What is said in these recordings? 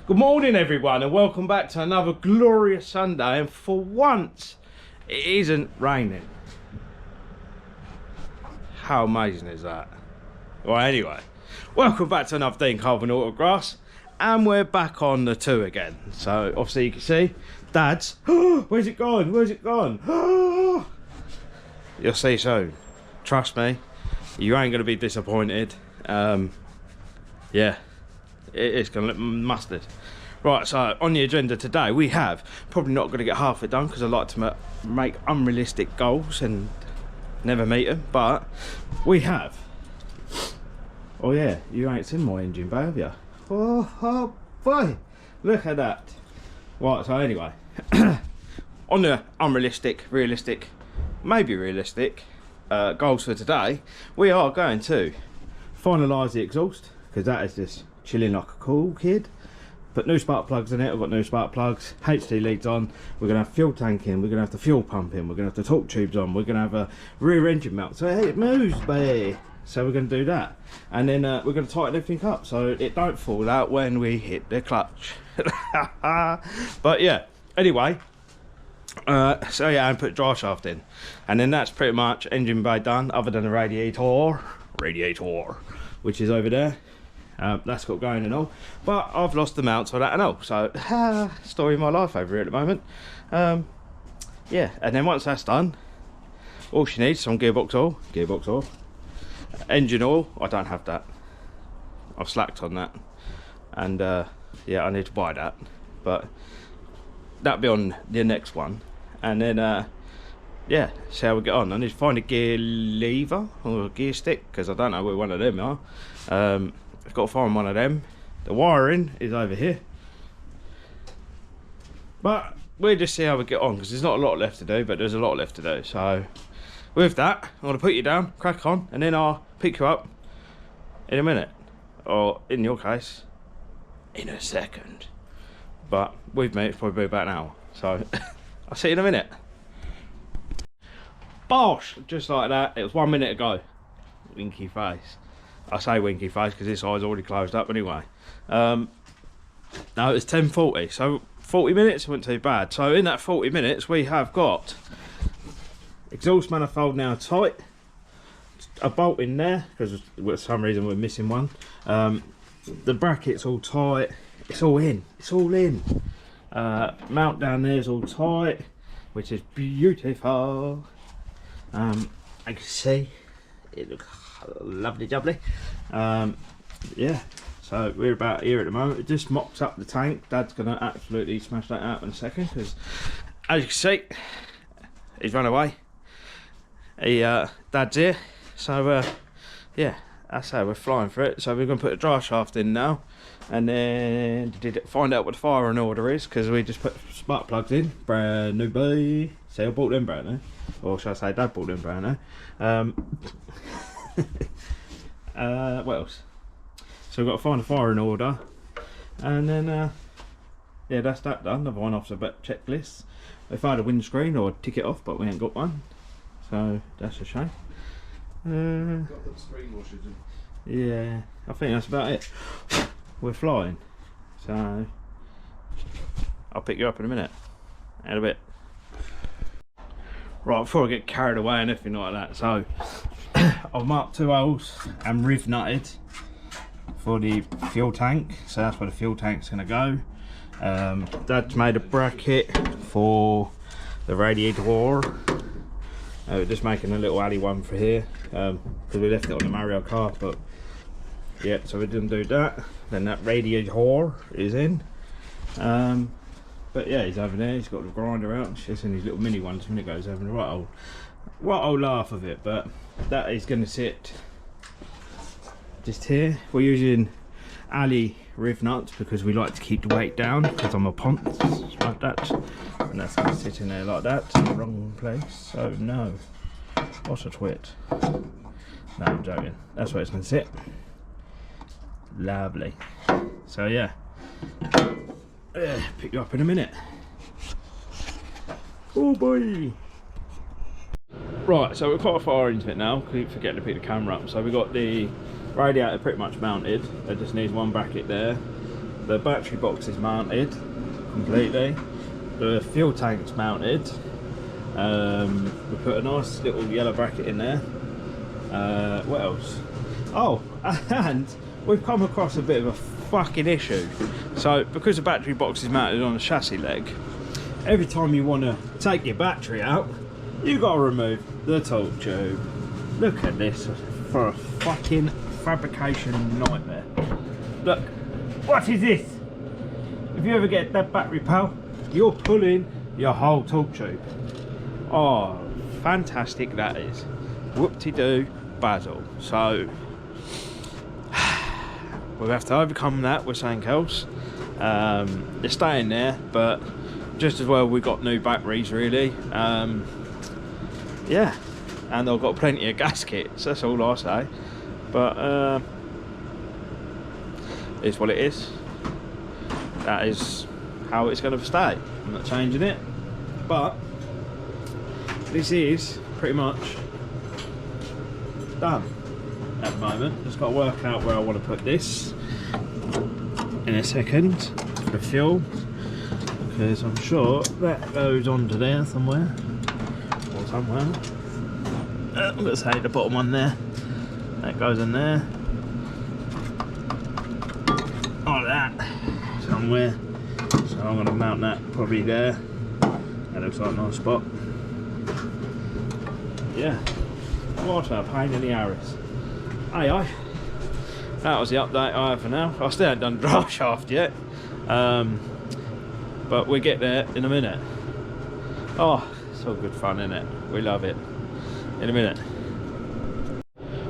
Good morning everyone and welcome back to another glorious Sunday, and for once it isn't raining. How amazing is that? Well, anyway, welcome back to another Dean Carbon autograss, and we're back on the 2 again. So obviously you can see Dad's where's it gone, where's it gone? You'll see soon, trust me, you ain't gonna be disappointed. Yeah, it's gonna look mustard. Right, so on the agenda today we have, probably not going to get half it done because I like to make unrealistic goals and never meet them, but we have, oh yeah, you ain't seen my engine bay, have you? Oh boy, look at that. Right, so anyway, on the unrealistic, realistic, maybe realistic goals for today, we are going to finalise the exhaust, because that is just chilling like a cool kid. Put new spark plugs in it. I've got new spark plugs, HT leads on, we're going to have fuel tank in, we're going to have the fuel pump in, we're going to have the torque tubes on, we're going to have a rear engine mount, so hey, it moves, babe. So we're going to do that, and then we're going to tighten everything up so it don't fall out when we hit the clutch. But yeah, anyway, so yeah, and put drive shaft in, and then that's pretty much engine bay done, other than the radiator, which is over there. That's got going and all, but I've lost the mounts for that and all, so story of my life over here at the moment. Yeah, and then once that's done, all she needs is some gearbox oil, engine oil. I don't have that, I've slacked on that, and yeah, I need to buy that, but that'll be on the next one. And then yeah, see how we get on. I need to find a gear lever or a gear stick, because I don't know where one of them are. I've got to find one of them. The wiring is over here, but we'll just see how we get on, because there's not a lot left to do, but there's a lot left to do. So with that, I'm going to put you down, crack on, and then I'll pick you up in a minute, or in your case in a second, but with me it's probably about an hour, so I'll see you in a minute. Bosh, just like that. It was 1 minute ago. Winky face. I say winky face because this eye's already closed up anyway. No, it's 10:40, so 40 minutes wasn't too bad. So in that 40 minutes we have got exhaust manifold now tight, a bolt in there because for some reason we're missing one, the bracket's all tight, it's all in, mount down there is all tight, which is beautiful. I can see it looks lovely jubbly. Yeah, so we're about here at the moment. It just mops up the tank. Dad's gonna absolutely smash that out in a second, because as you can see, he's run away. Dad's here, so yeah, that's how we're flying for it. So we're gonna put a drive shaft in now, and then find out what the firing order is, because we just put spark plugs in, brand new bay. See, I bought them brand new, or should I say Dad bought them brand new. What else? So we've got to find a firing order, and then yeah, that's that done. Another one off the checklist. If I had a windscreen, or tick it off, but we ain't got one, so that's a shame. Got the screen washers in. Yeah, I think that's about it. We're flying, so I'll pick you up in a minute. In a bit. Right, before I get carried away and everything like that, so I've marked 2 holes and riv nutted for the fuel tank, so that's where the fuel tank's going to go. Dad's made a bracket for the radiator. We're just making a little alley one for here, because we left it on the Mario Kart, but yeah, so we didn't do that. Then that radiator is in. But yeah, he's over there, he's got the grinder out, it's in his little mini ones when it goes over, the right old laugh of it. But that is going to sit just here. We're using alley riv nuts because we like to keep the weight down, because I'm a ponce like that, and that's going to sit in there like that, in the wrong place. So no, what's a twit? No, I'm joking, that's where it's going to sit. Lovely. So yeah, pick you up in a minute. Oh boy. Right, so we're quite far into it now. Keep forgetting to pick the camera up. So we've got the radiator pretty much mounted. It just needs one bracket there. the battery box is mounted completely, the fuel tank's mounted. We put a nice little yellow bracket in there. What else? Oh, and we've come across a bit of a fucking issue. So because the battery box is mounted on a chassis leg, every time you want to take your battery out, you got to remove the torque tube. Look at this for a fucking fabrication nightmare. Look, what is this? If you ever get that battery, pal, you're pulling your whole torque tube. Oh, fantastic that is. Whoop-de-doo basil. So we'll have to overcome that with something else. They're staying there, but just as well we got new batteries really. Yeah, and I've got plenty of gaskets, that's all I say. But it's what it is. That is how it's going to stay. I'm not changing it. But this is pretty much done at the moment. Just got to work out where I want to put this in a second for the fuel, because I'm sure that goes onto there somewhere or somewhere. I'm going to say the bottom one there, that goes in there, like that somewhere. So I'm going to mount that probably there. That looks like a nice spot. Yeah, what a pain in the arse. Aye. That was the update I have for now. I still haven't done drive shaft yet, but we get there in a minute. Oh, it's all good fun, isn't it? We love it. In a minute.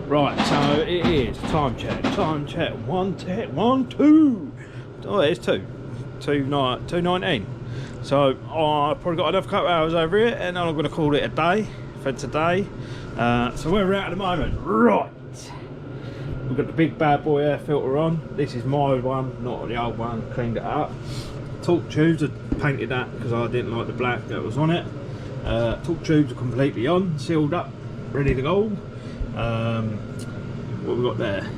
Right, so it is time check. Time check. 1, 2. Oh, it's 2:19. So I've probably got another couple of hours over here, and then I'm going to call it a day for today. So where we're at the moment, right? We've got the big bad boy air filter on. This is my one, not the old one. Cleaned it up. Torque tubes, I painted that because I didn't like the black that was on it. Torque tubes are completely on, sealed up, ready to go. What we got there?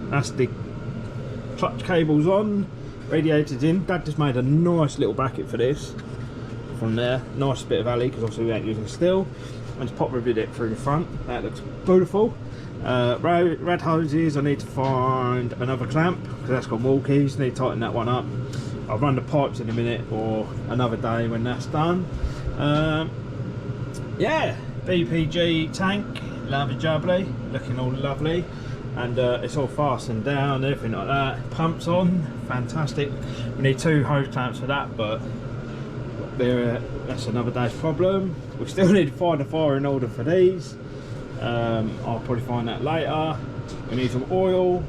That's the clutch cables on, radiators in. Dad just made a nice little bracket for this from there. Nice bit of alley because obviously we ain't using steel. And just pop rivet it through the front. That looks beautiful. Red hoses, I need to find another clamp because that's got wall keys. Need to tighten that one up. I'll run the pipes in a minute or another day when that's done. Yeah, BPG tank, lovely jubbly, looking all lovely, and it's all fastened down, everything like that. Pumps on, fantastic. We need 2 hose clamps for that, but that's another day's problem. We still need to find a firing order for these. I'll probably find that later. We need some oil,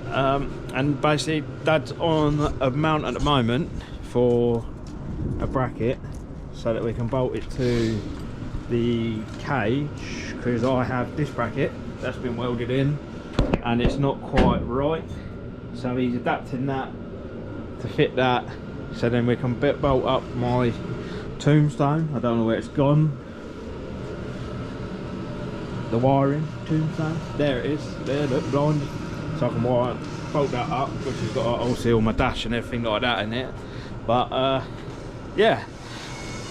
and basically Dad's on a mount at the moment for a bracket so that we can bolt it to the cage, because I have this bracket that's been welded in and it's not quite right, so he's adapting that to fit that, so then we can bolt up my tombstone. I don't know where it's gone, the wiring tombstone, there it is, there, look, blind, so I can bolt that up, which has got obviously all my dash and everything like that in it. But yeah,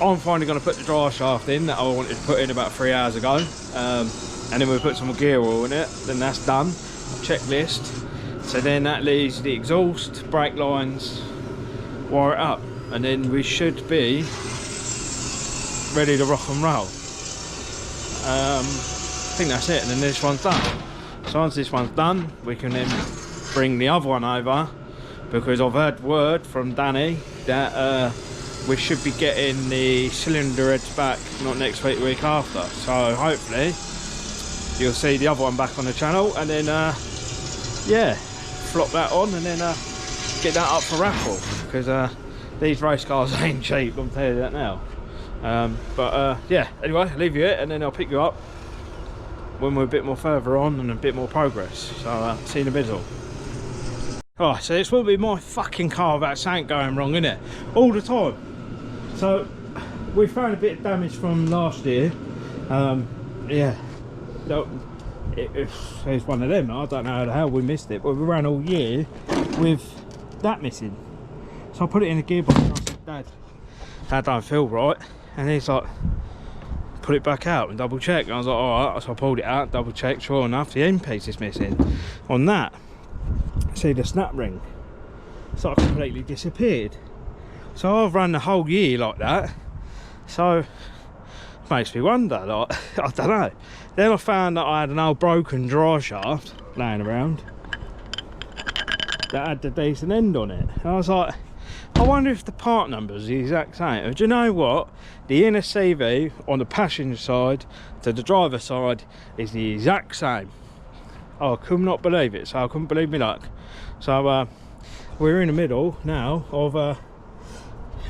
I'm finally going to put the drive shaft in that I wanted to put in about 3 hours ago, and then we put some gear oil in it, then that's done, checklist. So then that leaves the exhaust, brake lines, wire it up, and then we should be ready to rock and roll. I think that's it, and then this one's done. So once this one's done, we can then bring the other one over, because I've heard word from Danny that we should be getting the cylinder heads back not next week, the week after. So hopefully you'll see the other one back on the channel, and then yeah, flop that on and then get that up for raffle, because these race cars ain't cheap, I'll tell you that now. Yeah, anyway, I'll leave you it and then I'll pick you up when we're a bit more further on and a bit more progress. So see you in the middle. Alright, so this will be my fucking car without something going wrong, innit? All the time. So we found a bit of damage from last year. Yeah, it's one of them. I don't know how the hell we missed it, but we ran all year with that missing. So I put it in the gearbox and I said, Dad, that don't feel right. And he's like, put it back out and double check. And I was like, alright. So I pulled it out, double checked, sure enough, the end piece is missing. On that, see the snap ring, sort of completely disappeared. So I've run the whole year like that. So it makes me wonder, like, I don't know. Then I found that I had an old broken drive shaft laying around that had the decent end on it. And I was like, I wonder if the part numbers are the exact same. Do you know what? The inner CV on the passenger side to the driver's side is the exact same. Oh, I could not believe it. So I couldn't believe me luck. So we're in the middle now of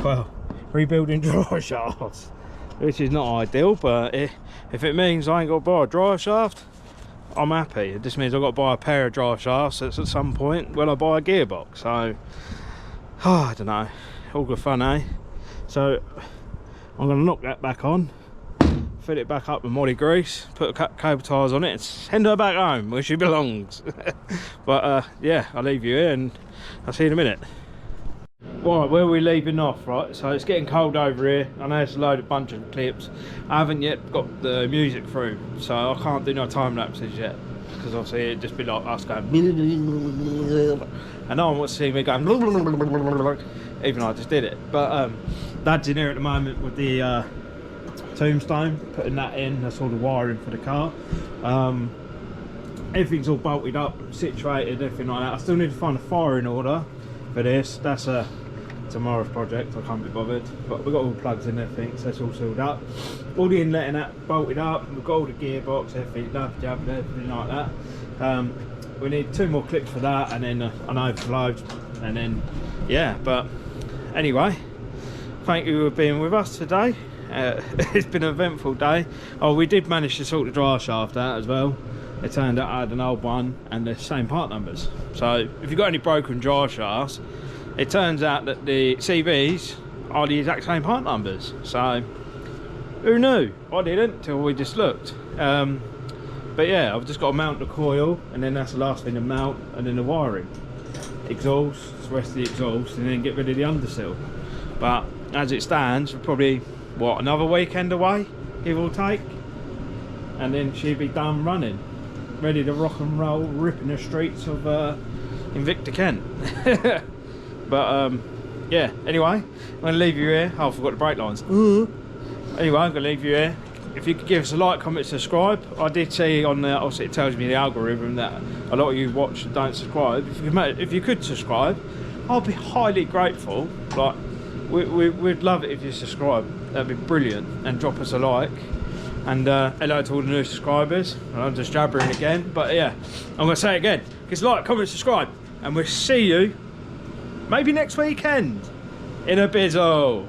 well, rebuilding drive shafts, which is not ideal, but if it means I ain't got to buy a drive shaft, I'm happy. It just means I've got to buy a pair of drive shafts at some point when I buy a gearbox. So I don't know, all good fun, eh? So I'm going to knock that back on, fill it back up with Molly grease, put cable ties on it and send her back home where she belongs. But yeah, I'll leave you here and I'll see you in a minute. Right, where are we leaving off, right? So it's getting cold over here. I know it's a bunch of clips. I haven't yet got the music through, so I can't do no time lapses yet, because obviously it'd just be like us going and no one wants to see me going even though I just did it. But Dad's in here at the moment with the tombstone, putting that in. That's all the wiring for the car. Everything's all bolted up, situated, everything like that. I still need to find a firing order for this. That's a tomorrow's project, I can't be bothered, but we've got all the plugs in and everything, so it's all sealed up, all the inlet and that bolted up. We've got all the gearbox, everything, everything like that. We need 2 more clips for that, and then an overload, and then yeah. But anyway, thank you for being with us today. It's been an eventful day. Oh, we did manage to sort the drive shaft out as well. It turned out I had an old one and the same part numbers. So if you've got any broken drive shafts, it turns out that the CVs are the exact same part numbers. So who knew? I didn't until we just looked. But yeah, I've just got to mount the coil, and then that's the last thing to mount, and then the wiring, exhaust, the rest of the exhaust, and then get rid of the undersill. But as it stands, we're probably what, another weekend away, give or take, and then she'll be done running, ready to rock and roll, ripping the streets of Invicta, Kent. But yeah, anyway, I'm going to leave you here. Oh, I forgot the brake lines. Anyway, I'm going to leave you here. If you could give us a like, comment, subscribe. I did see on the, obviously it tells me the algorithm that a lot of you watch and don't subscribe. If you could subscribe, I'll be highly grateful. Like, we'd love it if you subscribe. That'd be brilliant. And drop us a like. And hello to all the new subscribers. I'm just jabbering again, but yeah, I'm going to say it again. Just like, comment, subscribe, and we'll see you maybe next weekend in a bizzle.